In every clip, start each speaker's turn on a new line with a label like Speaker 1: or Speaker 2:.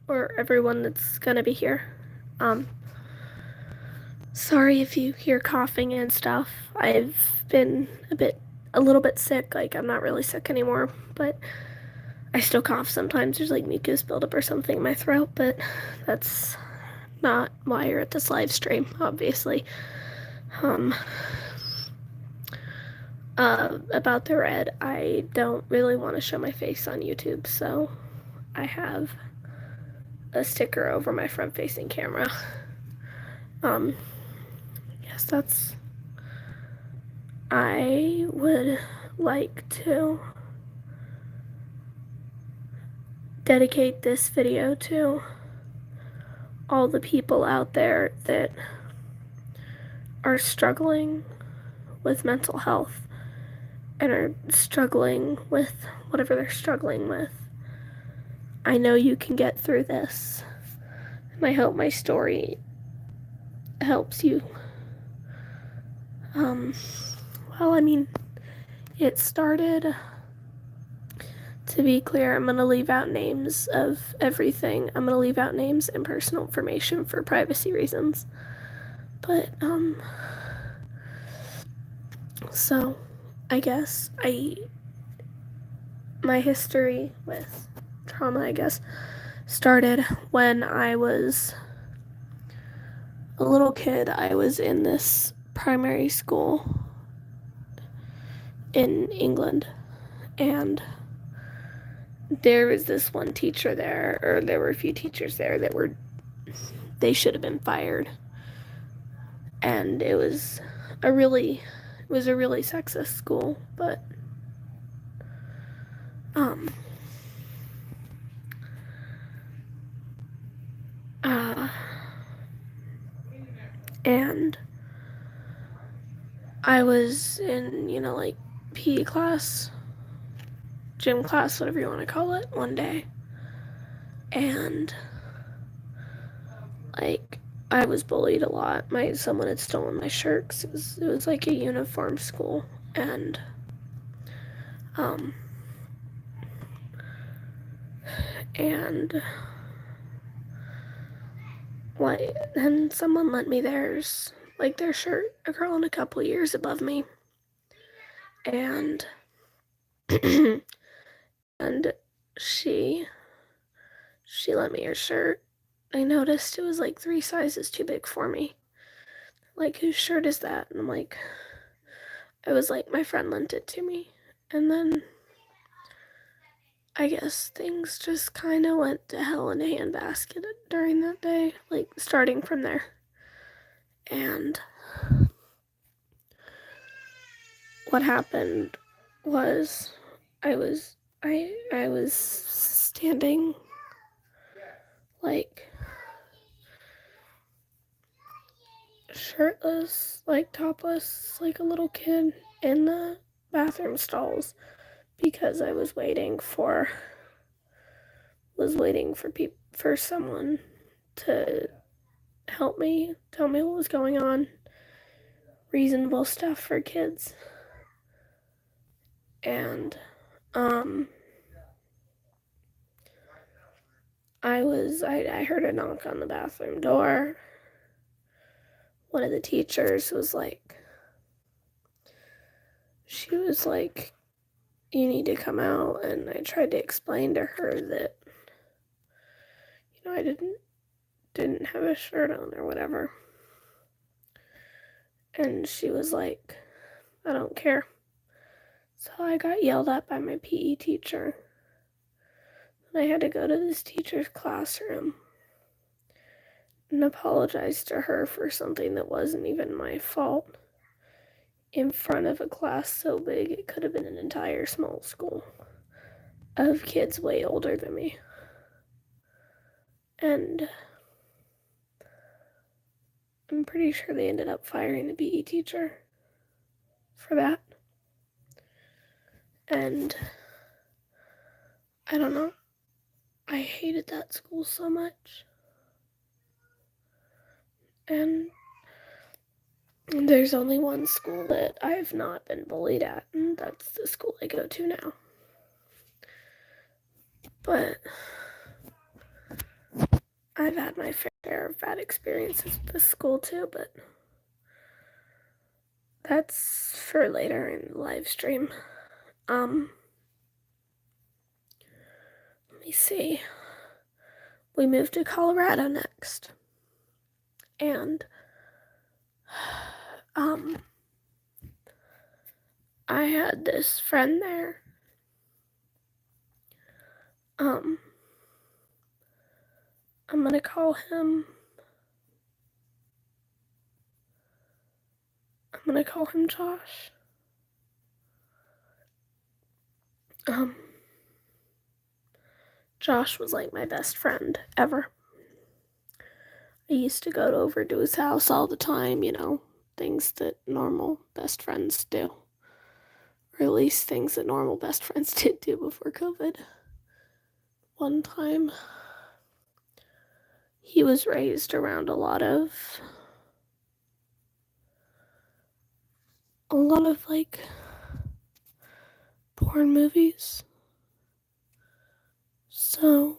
Speaker 1: or everyone that's gonna be here. Sorry if you hear coughing and stuff. I've been a little bit sick. Like, I'm not really sick anymore, but I still cough sometimes. There's like mucus buildup or something in my throat, but that's not why you're at this live stream, obviously. About the red, I don't really want to show my face on YouTube, so I have a sticker over my front-facing camera. Yes, I would like to dedicate this video to all the people out there that are struggling with mental health and are struggling with whatever they're struggling with. I know you can get through this, and I hope my story helps you. Well, I mean, it started, to be clear, I'm gonna leave out names of everything. I'm gonna leave out names and personal information for privacy reasons. But, so, I guess my history with trauma, I guess, started when I was a little kid. I was in this primary school in England, and there was this one teacher there, or there were a few teachers there that they should have been fired. And it was a really sexist school, but and I was in, like PE class, gym class, whatever you want to call it, one day, and like I was bullied a lot. Someone had stolen my shirt 'cause it was like a uniform school, and and someone lent me their shirt, a girl in a couple years above me, and and she lent me her shirt. I noticed it was like 3 sizes too big for me. Like, whose shirt is that? And I was like, my friend lent it to me. And then I guess things just kind of went to hell in a handbasket during that day, like starting from there. And what happened was I was standing like shirtless, like topless, like a little kid in the bathroom stalls because I was waiting for someone to help me, tell me what was going on. Reasonable stuff for kids. And I heard a knock on the bathroom door. One of the teachers was like, you need to come out. And I tried to explain to her that, I didn't have a shirt on or whatever. And she was like, I don't care. So I got yelled at by my PE teacher. And I had to go to this teacher's classroom and apologize to her for something that wasn't even my fault in front of a class so big it could have been an entire small school of kids way older than me. And I'm pretty sure they ended up firing the PE teacher for that. And I don't know. I hated that school so much. And there's only one school that I've not been bullied at, and that's the school I go to now. But I've had my fair share of bad experiences with the school too, but that's for later in the live stream. Let me see. We moved to Colorado next. And I had this friend there. I'm gonna call him Josh. Josh was like my best friend ever. I used to go over to his house all the time, things that normal best friends do. Or at least things that normal best friends did do before COVID. One time, he was raised around a lot of like porn movies. So,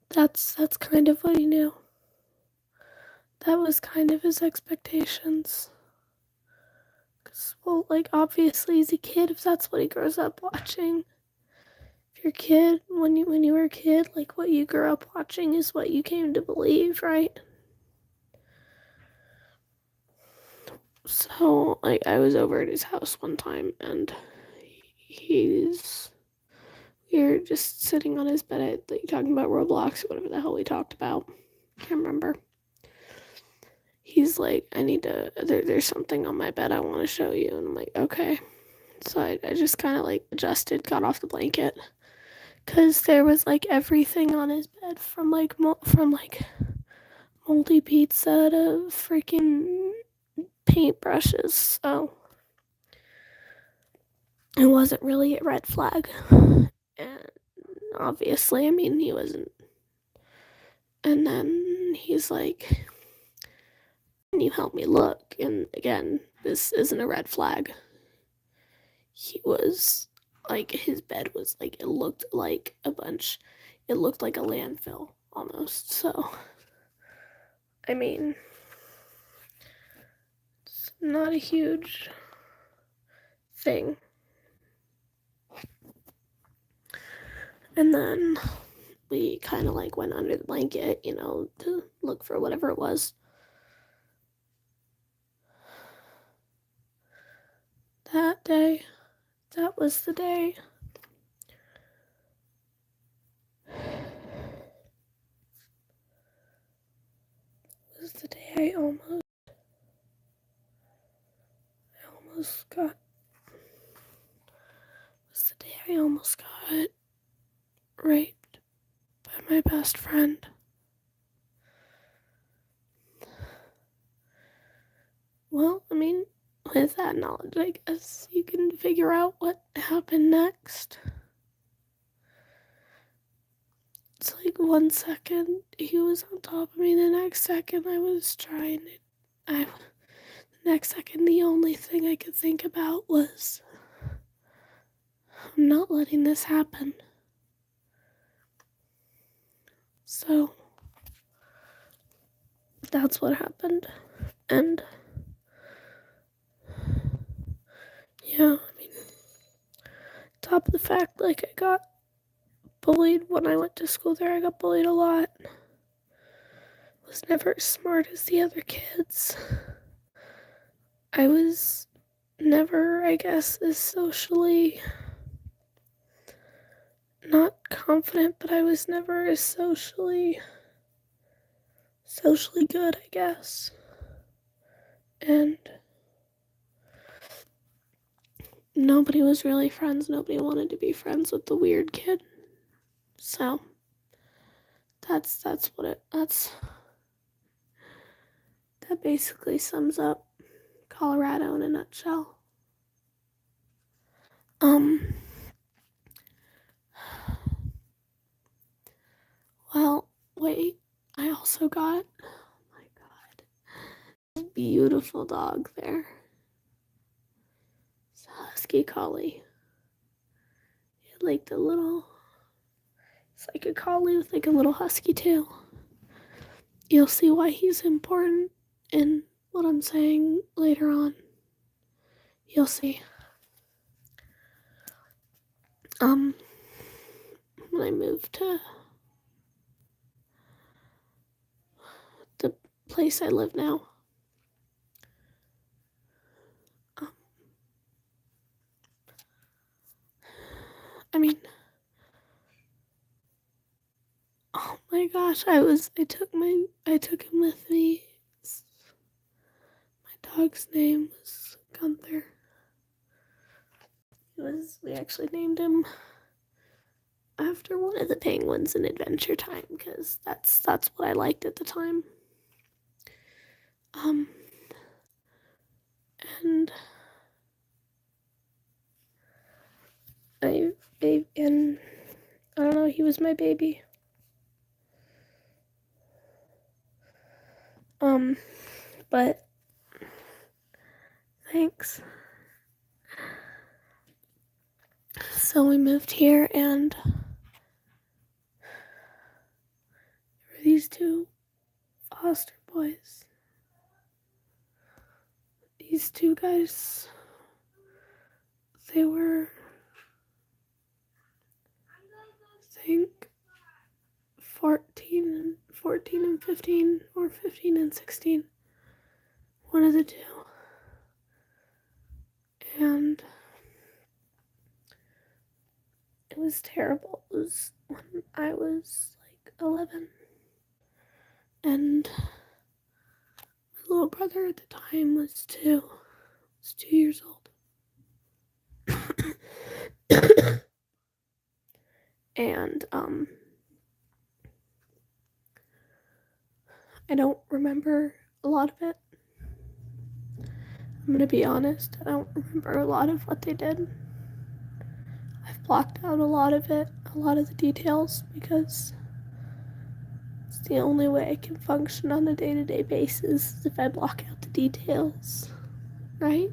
Speaker 1: that's kind of what he knew. That was kind of his expectations. Cause, well, like, obviously he's a kid if that's what he grows up watching. If you're a kid, when you were a kid, like, what you grew up watching is what you came to believe, right? So, like, I was over at his house one time, and we were just sitting on his bed, like, talking about Roblox, whatever the hell we talked about. Can't remember. He's like, there's something on my bed I want to show you. And I'm like, okay. So I just kind of like adjusted, got off the blanket. Because there was like everything on his bed from moldy pizza to freaking paintbrushes. So it wasn't really a red flag. And obviously, I mean, he wasn't. And then he's like, can you help me look? And again, this isn't a red flag. He was like, his bed was like, it looked like a landfill almost. So, I mean, it's not a huge thing. And then we kind of like went under the blanket, to look for whatever it was. That was the day. It was the day I almost got raped by my best friend. Well, I mean, with that knowledge, I guess you can figure out what happened next. It's like 1 second he was on top of me, the next second the next second the only thing I could think about was, I'm not letting this happen. So, that's what happened. And, yeah, I mean, top of the fact, like, I got bullied when I went to school there. I got bullied a lot. Was never as smart as the other kids. I was never, I guess, as socially not confident, but I was never as socially good, I guess. And nobody was really friends. Nobody wanted to be friends with the weird kid. So that basically sums up Colorado in a nutshell. Well, wait, I also got, oh my god, this beautiful dog there. It's a husky collie. He had like the little It's like a collie with like a little husky tail. You'll see why he's important in what I'm saying later on. You'll see. When I moved to the place I live now, I mean, oh my gosh, I took him with me. My dog's name was Gunther. We actually named him after one of the penguins in Adventure Time, because that's what I liked at the time. And I don't know, he was my baby. But thanks. So we moved here, and there were these two foster boys. These two guys, they were, I think, 14 and 15, or 15 and 16. One of the two. And it was terrible. It was when I was like 11. And my little brother at the time was 2. Was 2 years old. And I don't remember a lot of it. I'm gonna be honest, I don't remember a lot of what they did. I've blocked out a lot of it, a lot of the details, because it's the only way I can function on a day-to-day basis is if I block out the details, right?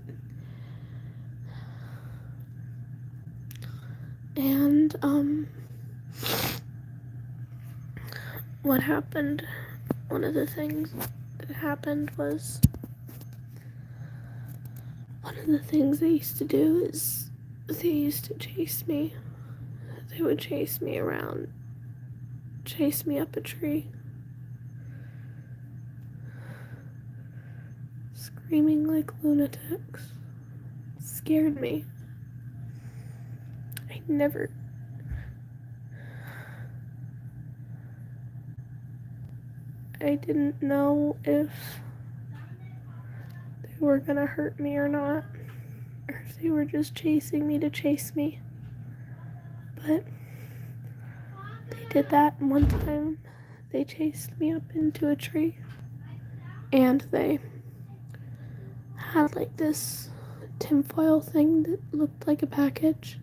Speaker 1: And what happened, one of the things that happened was, one of the things they used to do is they used to chase me. They would chase me around, chase me up a tree, screaming like lunatics. It scared me. I didn't know if they were gonna hurt me or not, or if they were just chasing me to chase me. But they did that, and one time they chased me up into a tree, and they had like this tinfoil thing that looked like a package.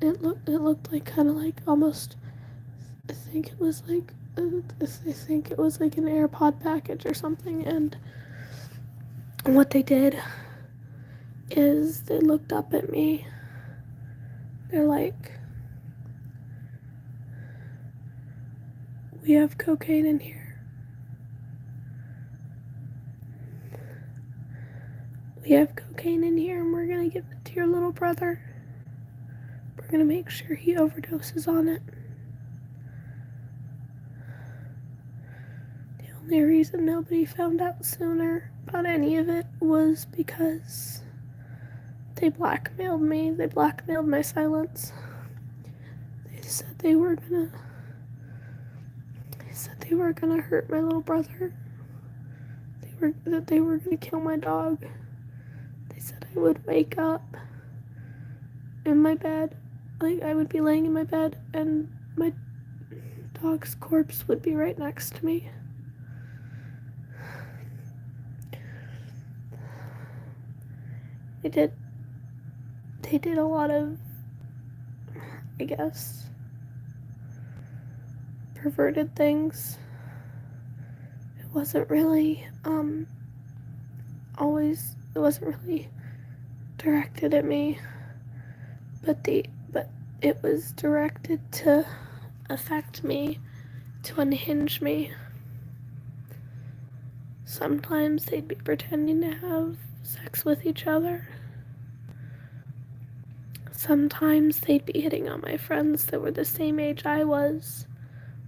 Speaker 1: It looked like kind of like almost, I think it was like an AirPod package or something. And what they did is they looked up at me. They're like, "We have cocaine in here. We have cocaine in here, and we're gonna give it to your little brother. We're gonna make sure he overdoses on it." The only reason nobody found out sooner about any of it was because they blackmailed me. They blackmailed my silence. They said they were gonna hurt my little brother. They were gonna kill my dog. They said I would wake up in my bed, like I would be laying in my bed, and my dog's corpse would be right next to me. They did a lot of, I guess, perverted things. It wasn't really directed at me, but it was directed to affect me, to unhinge me. Sometimes they'd be pretending to have sex with each other. Sometimes they'd be hitting on my friends that were the same age I was.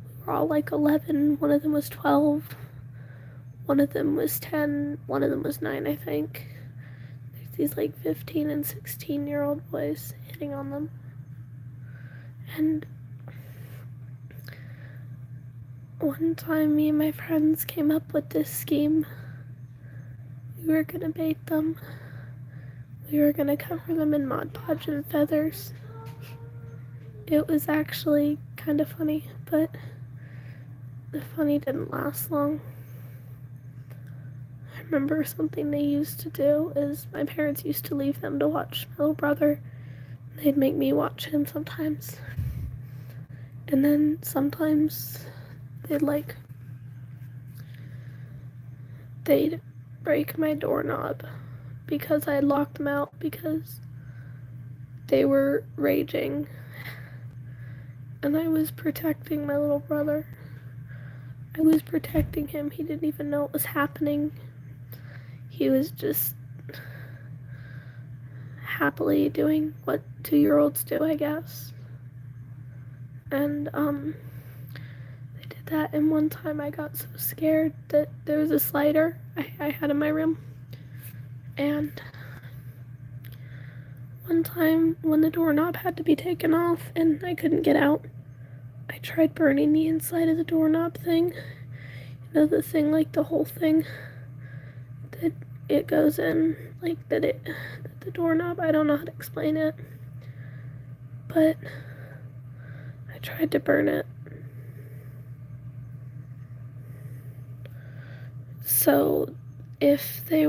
Speaker 1: We were all like 11, one of them was 12, one of them was 10, one of them was 9, I think. There's these like 15 and 16-year-old boys hitting on them. And one time me and my friends came up with this scheme. We were gonna bait them. We were gonna cover them in Mod Podge and feathers. It was actually kind of funny, but the funny didn't last long. I remember something they used to do is my parents used to leave them to watch my little brother. They'd make me watch him sometimes. And then sometimes they'd break my doorknob because I had locked them out because they were raging. And I was protecting my little brother. I was protecting him. He didn't even know what was happening. He was just happily doing what 2-year-olds do, I guess. And they did that, and one time I got so scared that there was a slider I had in my room. And one time when the doorknob had to be taken off and I couldn't get out, I tried burning the inside of the doorknob thing. You know, the thing, like the whole thing that it goes in, like that the doorknob, I don't know how to explain it, but I tried to burn it. So if they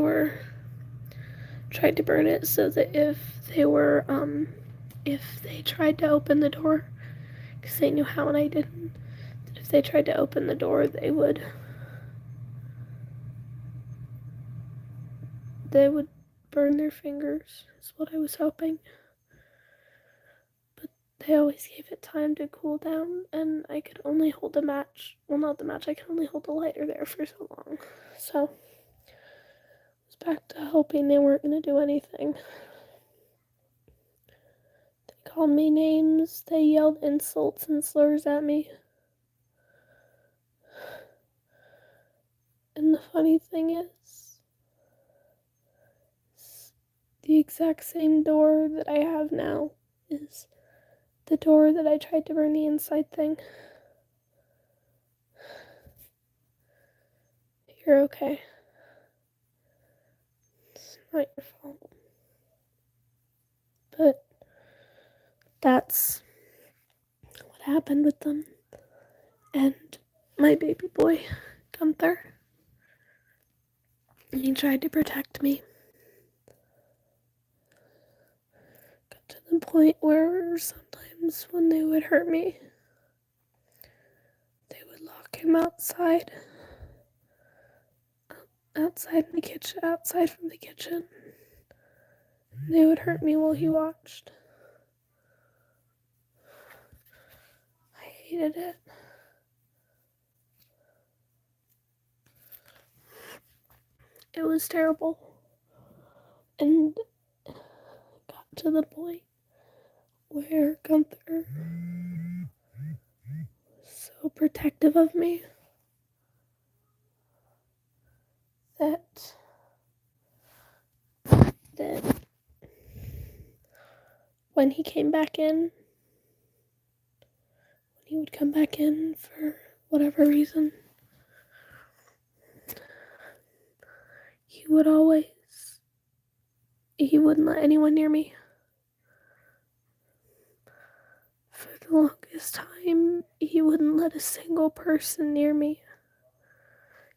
Speaker 1: tried to burn it so that if they tried to open the door, because they knew how and I didn't, that if they tried to open the door, they would burn their fingers, is what I was hoping. But they always gave it time to cool down, and I could only hold the match. Well, not the match, I could only hold the lighter there for so long. So I was back to hoping they weren't going to do anything. They called me names, they yelled insults and slurs at me. And the funny thing is, the exact same door that I have now is the door that I tried to burn the inside thing. You're okay. It's not your fault. But that's what happened with them. And my baby boy, Gunther, he tried to protect me. Got to the point where sometimes when they would hurt me, they would lock him outside from the kitchen. They would hurt me while he watched. I hated it. It was terrible. And got to the point where Gunther was so protective of me that when he would come back in for whatever reason, he wouldn't let anyone near me. For the longest time, he wouldn't let a single person near me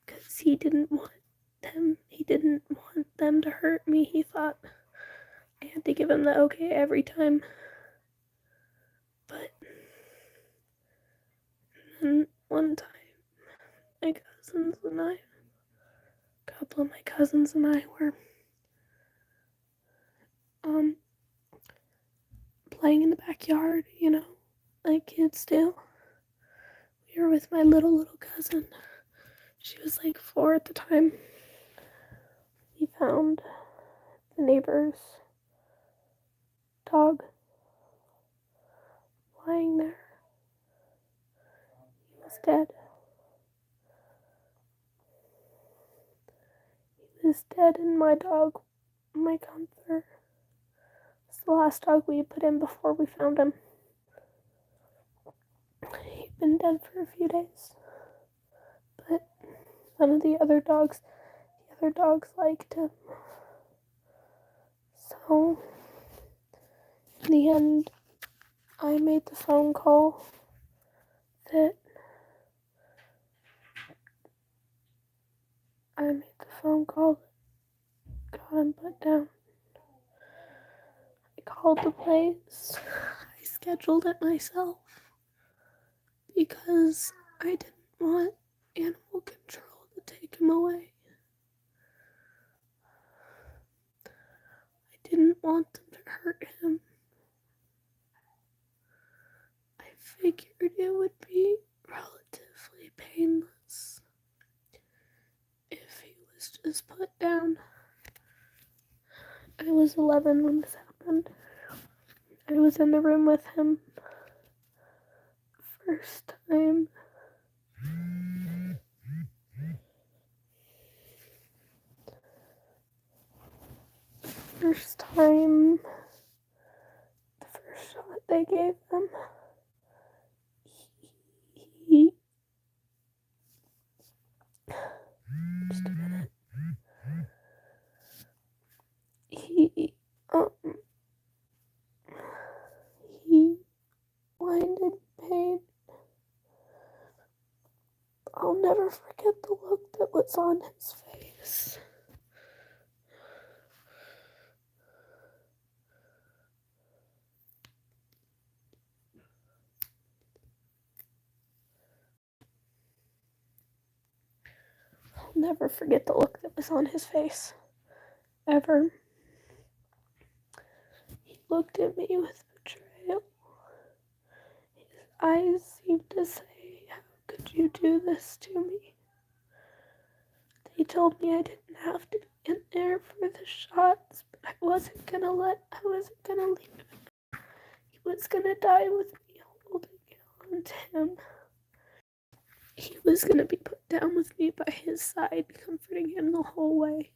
Speaker 1: because he didn't want them to hurt me. He thought I had to give him the okay every time. But then one time, a couple of my cousins and I were playing in the backyard, like kids do. We were with my little cousin. She was like 4 at the time. We found the neighbor's dog lying there. He was dead. He was dead, and my Gunther, was the last dog we put in before we found him. He'd been dead for a few days. But none of the other dogs liked him. So, in the end, I made the phone call that got him put down. I called the place. I scheduled it myself because I didn't want animal control to take him away. I didn't want them to hurt him. I figured it would be relatively painless if he was just put down. I was 11 when this happened. I was in the room with him first time. The first shot they gave him, just a minute. He whined in pain. I'll never forget the look that was on his face. I'll never forget the look that was on his face. Ever. He looked at me with betrayal. His eyes seemed to say, "How could you do this to me?" They told me I didn't have to be in there for the shots, but I wasn't gonna leave him. He was gonna die with me holding on to him. He was gonna be put down with me by his side, comforting him the whole way.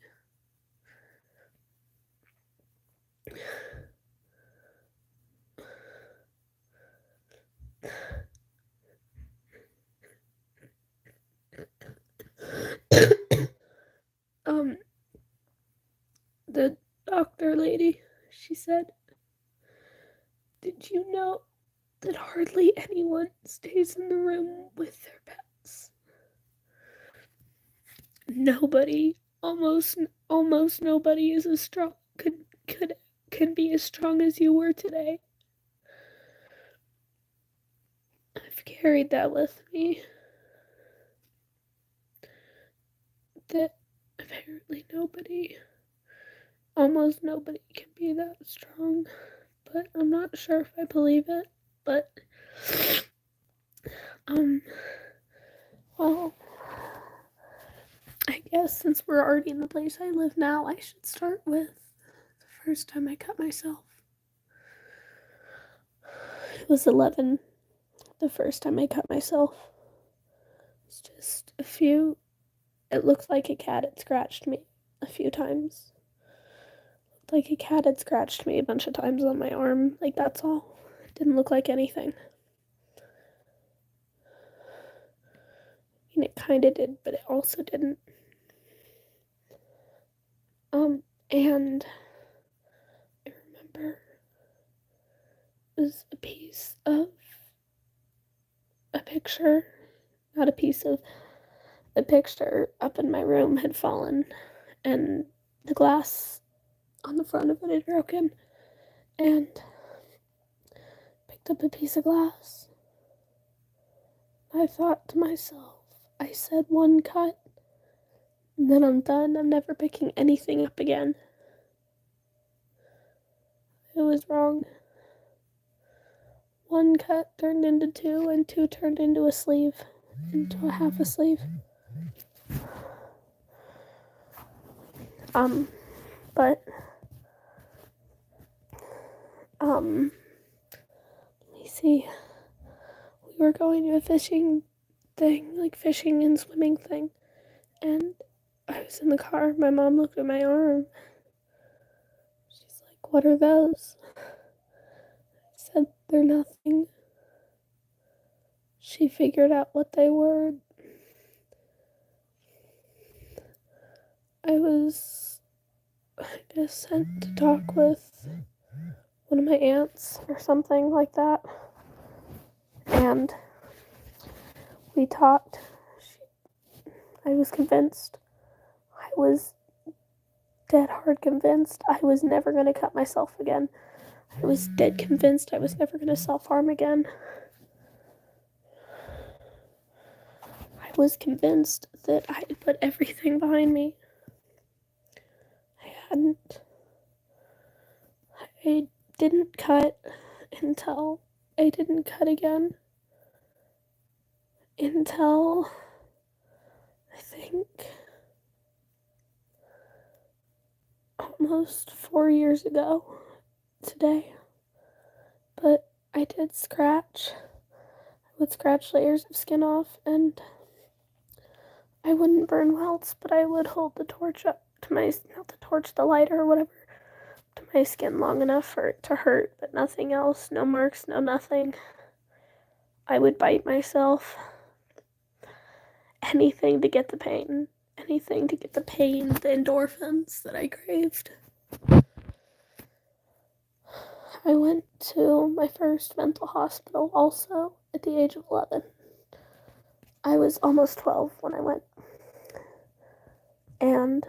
Speaker 1: The doctor lady, she said, "Did you know that hardly anyone stays in the room with their pets? Nobody, almost nobody is as strong, can be as strong as you were today." I've carried that with me. That apparently almost nobody can be that strong. But I'm not sure if I believe it. But, well, I guess since we're already in the place I live now, I should start with the first time I cut myself. I was 11 the first time I cut myself. It was just it looked like a cat had scratched me a few times. Like a cat had scratched me a bunch of times on my arm. Like, that's all. It didn't look like anything. I mean, it kind of did, but it also didn't. And I remember it was a piece of a picture, not a piece of a picture up in my room had fallen, and the glass on the front of it had broken, and picked up a piece of glass. I thought to myself, I said one cut, and then I'm done. I'm never picking anything up again. It was wrong. one cut turned into two, and two turned into a sleeve, into a half a sleeve. But, let me see, we were going to a fishing thing, like fishing and swimming thing, and I was in the car. My mom looked at my arm. She's like, "What are those?" I said, "They're nothing." She figured out what they were. I was, I guess, sent to talk with one of my aunts or something like that. And we talked. I was convinced. I was dead hard convinced I was never going to cut myself again. I was dead convinced I was never going to self-harm again. I was convinced that I had put everything behind me. I hadn't. I didn't cut until I didn't cut again until I think almost 4 years ago today. But I did scratch. I would scratch layers of skin off, and I wouldn't burn welts, but I would hold the torch up to my, not the torch, the lighter or whatever, to my skin long enough for it to hurt, but nothing else, no marks, no nothing. I would bite myself. Anything to get the pain. Anything to get the pain, the endorphins that I craved. I went to my first mental hospital also at the age of 11. I was almost 12 when I went. And,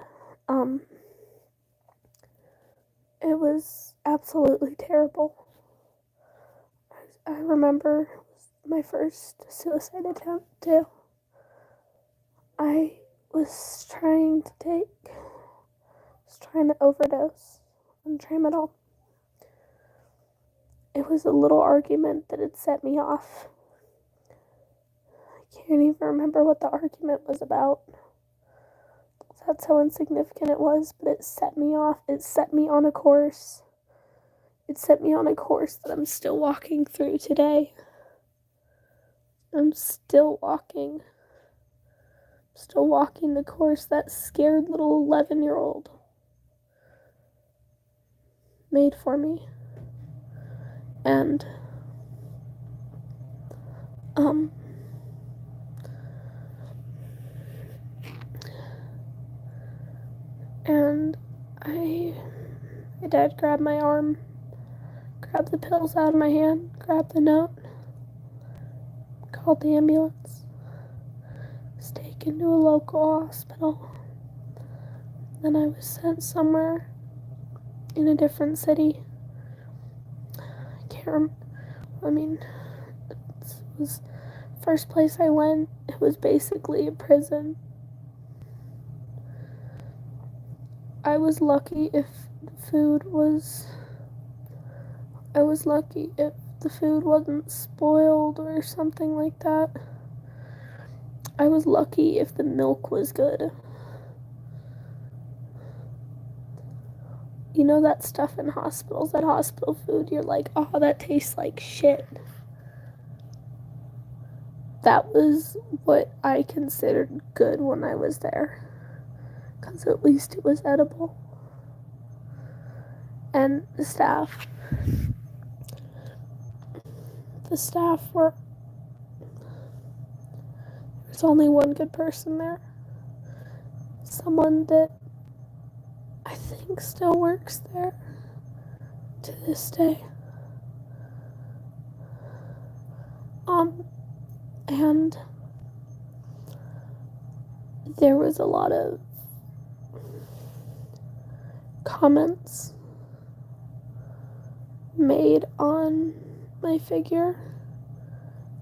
Speaker 1: it was absolutely terrible. I remember it was my first suicide attempt too. I was trying to overdose on tramadol. It was a little argument that had set me off. I can't even remember what the argument was about. That's how insignificant it was, but it set me off. It set me on a course. It set me on a course that I'm still walking through today. I'm still walking. Still walking the course that scared little 11-year-old made for me. And, my dad grabbed my arm, grabbed the pills out of my hand, grabbed the note, called the ambulance, was taken to a local hospital. Then I was sent somewhere in a different city. I can't remember. I mean, it was the first place I went. It was basically a prison. I was lucky if the food wasn't spoiled or something like that. I was lucky if the milk was good. You know that stuff in hospitals, that hospital food, you're like, oh, that tastes like shit. That was what I considered good when I was there. Because at least it was edible. And the staff were, there's only one good person there. Someone that I think still works there to this day. And there was a lot of comments made on my figure,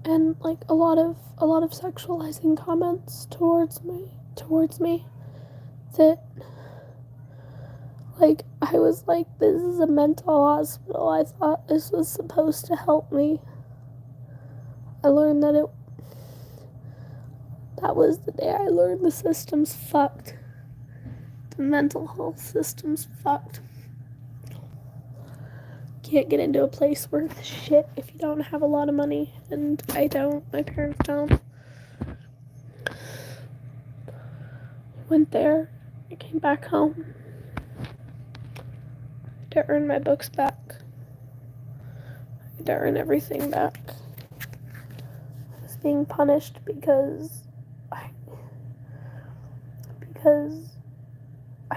Speaker 1: and like a lot of sexualizing comments towards me that, like, I was like, this is a mental hospital. I thought this was supposed to help me. I learned that was the day I learned the system's fucked. The mental health system's fucked. Can't get into a place worth shit if you don't have a lot of money, and I don't. My parents don't. Went there. I came back home to earn my books back. To earn everything back. I was being punished because I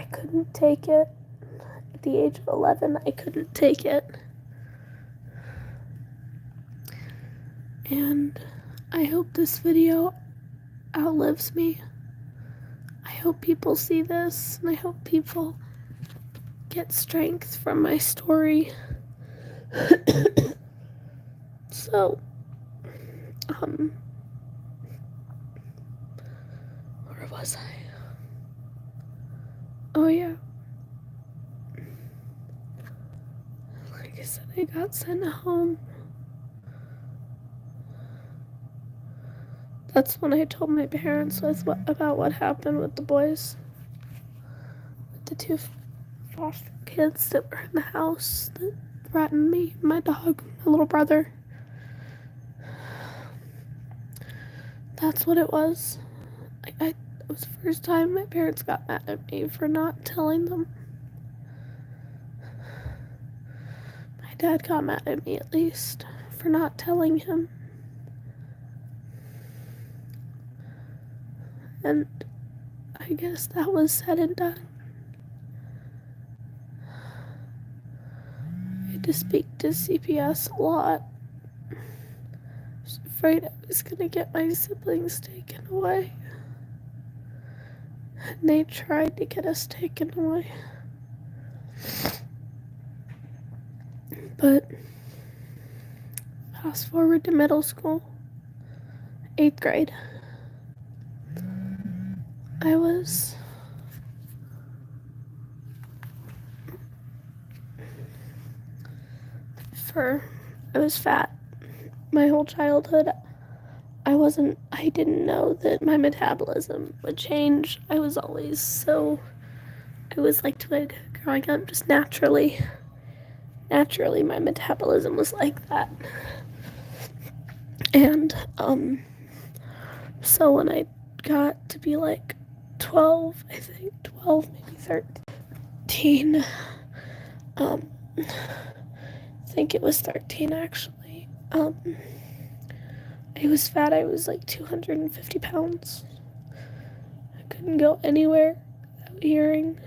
Speaker 1: couldn't take it. At the age of 11, I couldn't take it. And I hope this video outlives me. I hope people see this, and I hope people get strength from my story. So, where was I? Oh yeah. Like I said, I got sent home. That's when I told my parents about what happened with the boys. With the two foster kids that were in the house that threatened me, my dog, my little brother. That's what it was. It was the first time my parents got mad at me for not telling them. My dad got mad at me, at least, for not telling him. And I guess that was said and done. I had to speak to CPS a lot. I was afraid I was gonna get my siblings taken away. And they tried to get us taken away. But fast forward to middle school, 8th grade. I was fat. My whole childhood, I didn't know that my metabolism would change. I was like twig growing up, just naturally my metabolism was like that. And, so when I got to be like 12, I think, 12, maybe 13, I think it was 13 actually, I was fat. I was like 250 pounds. I couldn't go anywhere without hearing,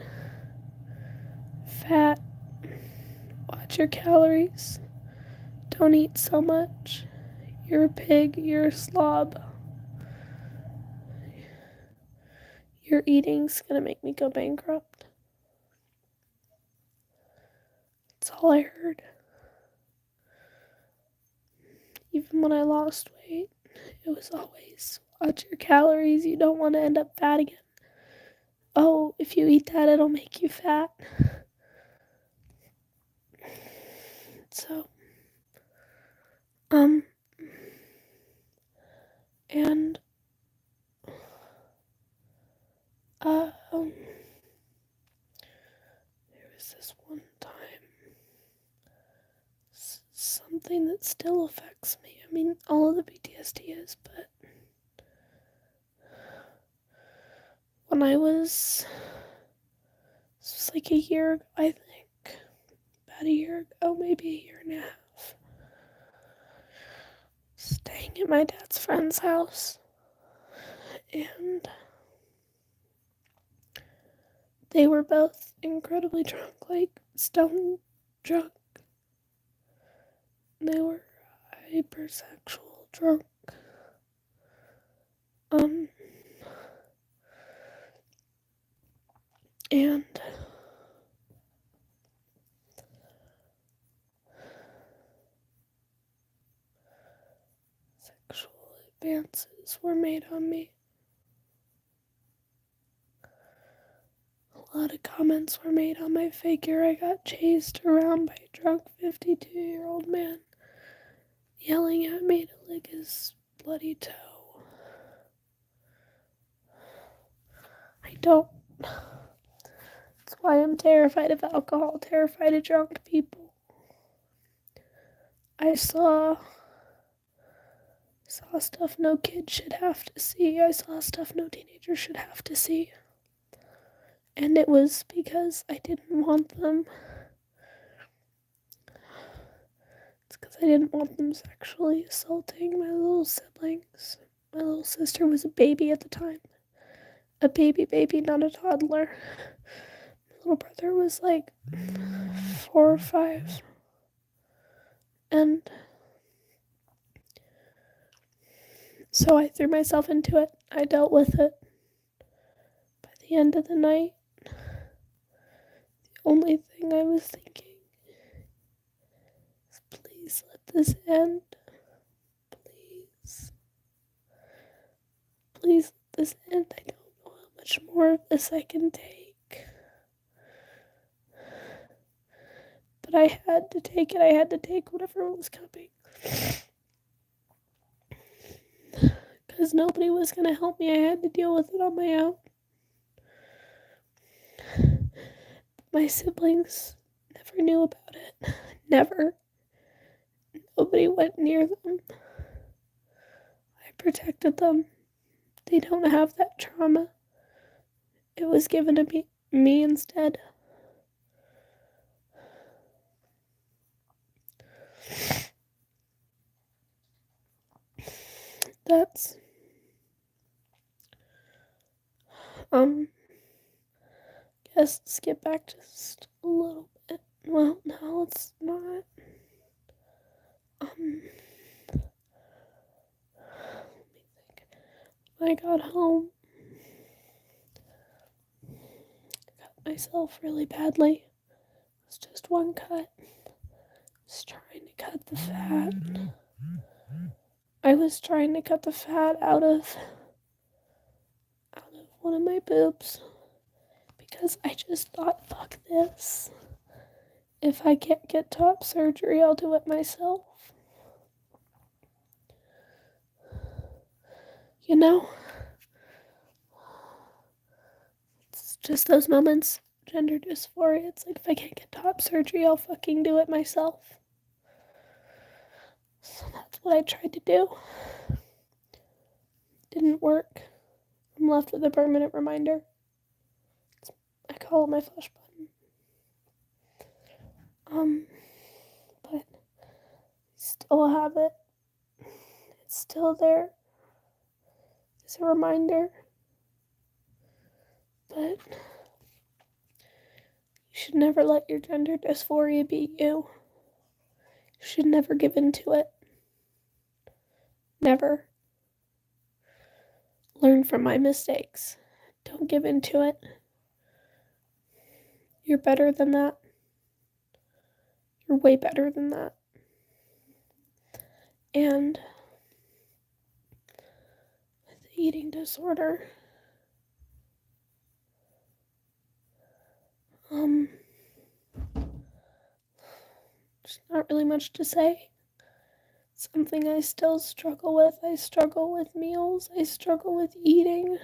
Speaker 1: fat, watch your calories, don't eat so much, you're a pig, you're a slob, your eating's gonna make me go bankrupt. That's all I heard. Even when I lost weight, it was always, watch your calories, you don't want to end up fat again. Oh, if you eat that, it'll make you fat. So, and there was this one time, something that still affects me. I mean, all of the PTSD is, but when it was like a year ago, I think, about a year ago, maybe a year and a half, staying at my dad's friend's house, and they were both incredibly drunk, like stone drunk. They were hypersexual drunk. And sexual advances were made on me. A lot of comments were made on my figure. I got chased around by a drunk 52-year-old man. yelling at me to lick his bloody toe. I don't. That's why I'm terrified of alcohol, terrified of drunk people. I saw stuff no kid should have to see. I saw stuff no teenager should have to see. And it was because I didn't want them. It's because I didn't want them sexually assaulting my little siblings. My little sister was a baby at the time. A baby, not a toddler. My little brother was like 4 or 5. And so I threw myself into it. I dealt with it. By the end of the night, the only thing I was thinking is, please let this end. Please. Please let this end. I don't know how much more of this I can take. But I had to take it. I had to take whatever was coming. Because nobody was going to help me. I had to deal with it on my own. My siblings never knew about it. Never. Nobody went near them. I protected them. They don't have that trauma. It was given to me instead. That's guess let's get back just a little bit. Well, no, it's not. Let me think. When I got home, I cut myself really badly. It was just one cut. I was trying to cut the fat. I was trying to cut the fat out of one of my boobs. Because I just thought, fuck this. If I can't get top surgery, I'll do it myself. You know? It's just those moments. Gender dysphoria. It's like, if I can't get top surgery, I'll fucking do it myself. So that's what I tried to do. Didn't work. I'm left with a permanent reminder. I call it my flush button. But I still have it. It's still there. It's a reminder. But you should never let your gender dysphoria beat you. You should never give in to it. Never. Learn from my mistakes. Don't give in to it. You're better than that. You're way better than that. And with the eating disorder, there's not really much to say. It's something I still struggle with. I struggle with meals. I struggle with eating.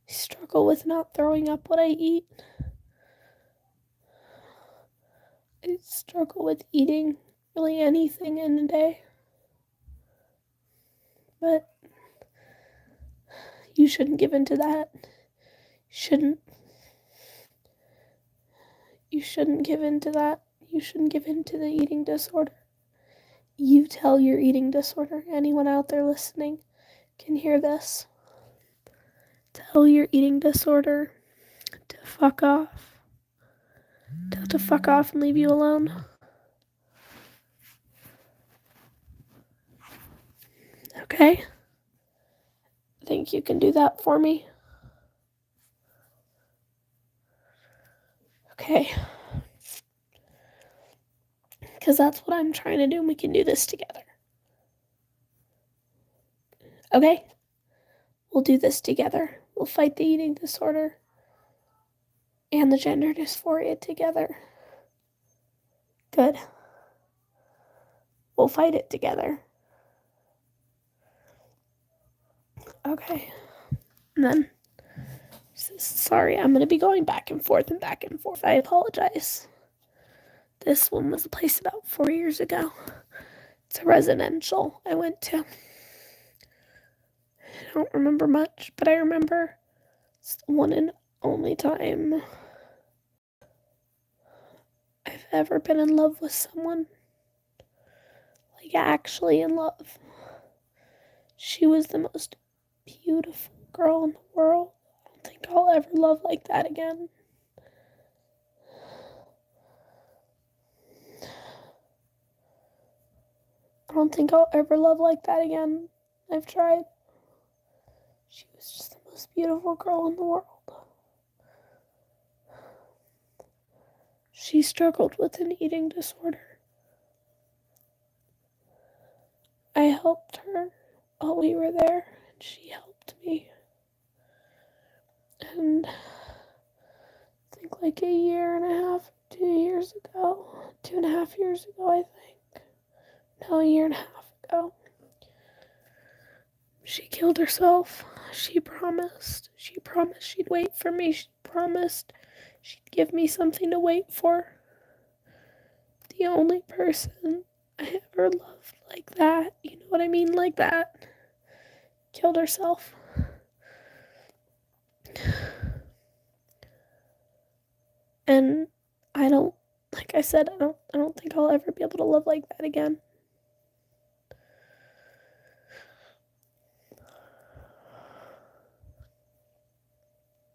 Speaker 1: I struggle with not throwing up what I eat. I struggle with eating really anything in a day. But you shouldn't give in to that. You shouldn't give in to that. You shouldn't give in to the eating disorder. You tell your eating disorder. Anyone out there listening can hear this. Tell your eating disorder to fuck off. Tell it to fuck off and leave you alone. Okay? I think you can do that for me. Okay. Because that's what I'm trying to do, and we can do this together. Okay? We'll do this together. We'll fight the eating disorder and the gender dysphoria together. Good. We'll fight it together. Okay. And then, sorry, I'm going to be going back and forth and back and forth. I apologize. This one was a place about 4 years ago. It's a residential I went to. I don't remember much, but I remember it's the one and only time I've ever been in love with someone. Like, actually in love. She was the most beautiful girl in the world. I don't think I'll ever love like that again. I don't think I'll ever love like that again. I've tried. She was just the most beautiful girl in the world. She struggled with an eating disorder. I helped her while we were there, and she helped me. And I think like a year and a half, 2.5 years ago, I think. No, a year and a half ago. She killed herself. She promised she'd wait for me. She promised she'd give me something to wait for. The only person I ever loved like that, you know what I mean, like that, killed herself. And like I said, I don't think I'll ever be able to love like that again.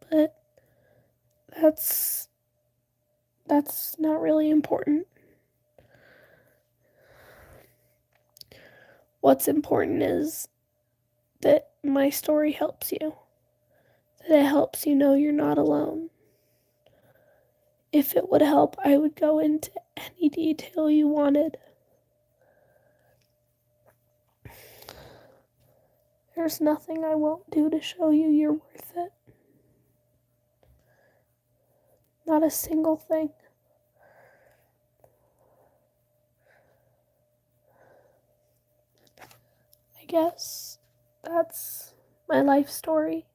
Speaker 1: But that's not really important. What's important is that my story helps you. That it helps you know you're not alone. If it would help, I would go into any detail you wanted. There's nothing I won't do to show you you're worth it. Not a single thing. I guess that's my life story.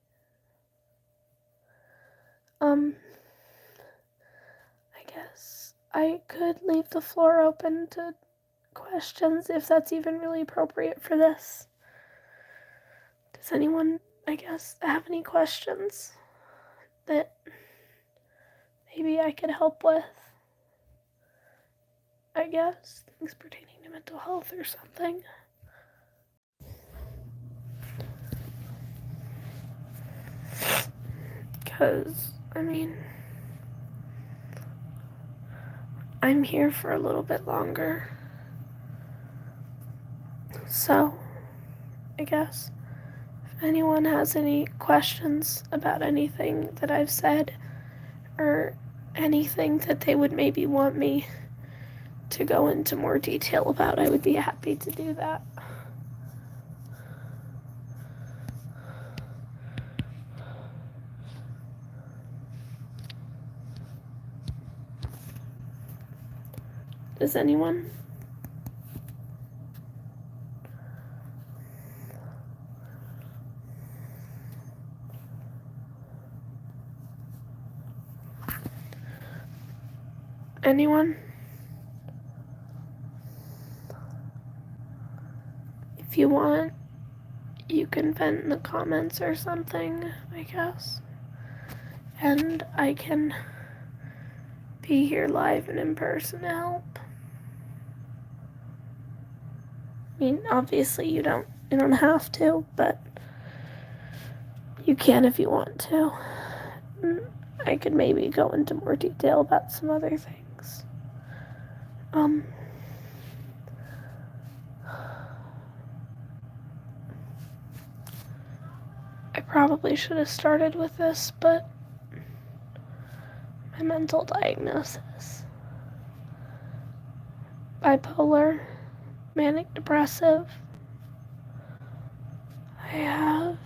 Speaker 1: I guess I could leave the floor open to questions if that's even really appropriate for this. Does anyone, I guess, have any questions that maybe I could help with? I guess things pertaining to mental health or something. Because, I'm here for a little bit longer. So, I guess if anyone has any questions about anything that I've said or anything that they would maybe want me to go into more detail about, I would be happy to do that. Does anyone? Anyone? If you want, you can vent in the comments or something, I guess. And I can be here live and in person to help. Obviously you don't have to, but you can if you want to. I could maybe go into more detail about some other things. I probably should have started with this, but my mental diagnosis: bipolar, manic depressive. I have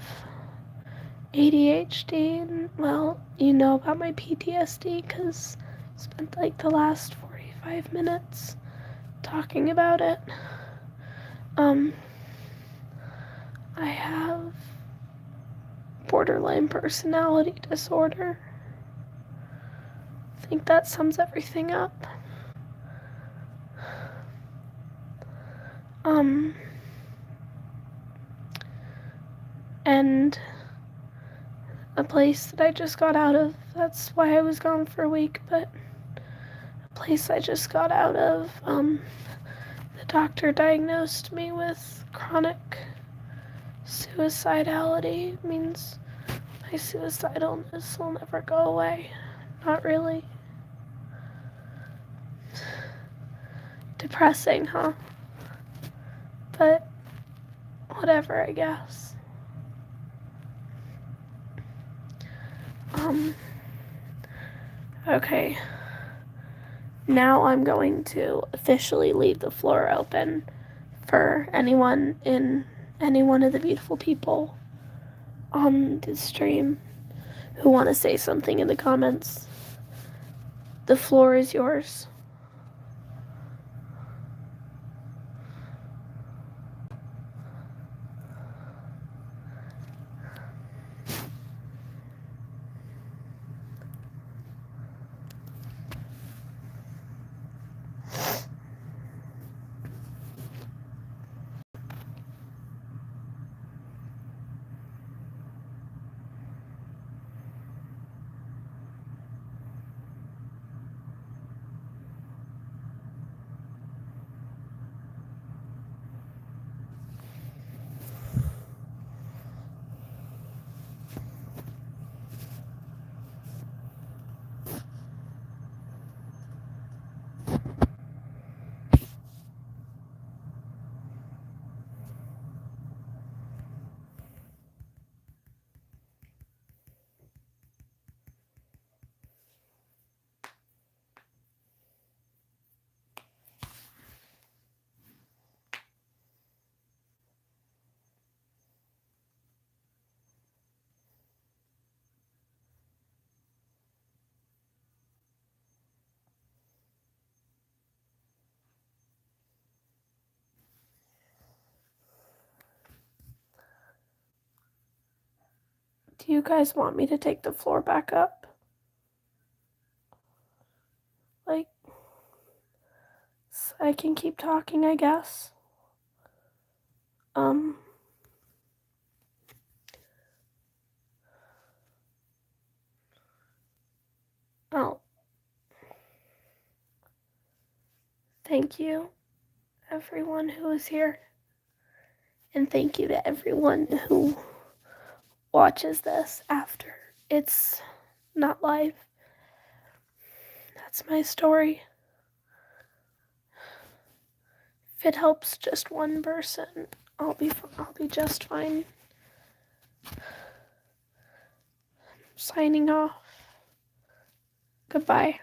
Speaker 1: ADHD, and well, you know about my PTSD because I spent like the last 45 minutes talking about it. I have borderline personality disorder. I think that sums everything up. And a place that I just got out of, that's why I was gone for a week, but a place I just got out of, the doctor diagnosed me with chronic suicidality. It means my suicidalness will never go away. Not really. Depressing, huh? But whatever, I guess. Okay. Now I'm going to officially leave the floor open for any one of the beautiful people on the stream who want to say something in the comments. The floor is yours. Do you guys want me to take the floor back up? Like, so I can keep talking, I guess. Oh. Thank you, everyone who is here. And thank you to everyone who watches this after it's not live. That's my story. If it helps just one person, I'll be just fine. Signing off. Goodbye.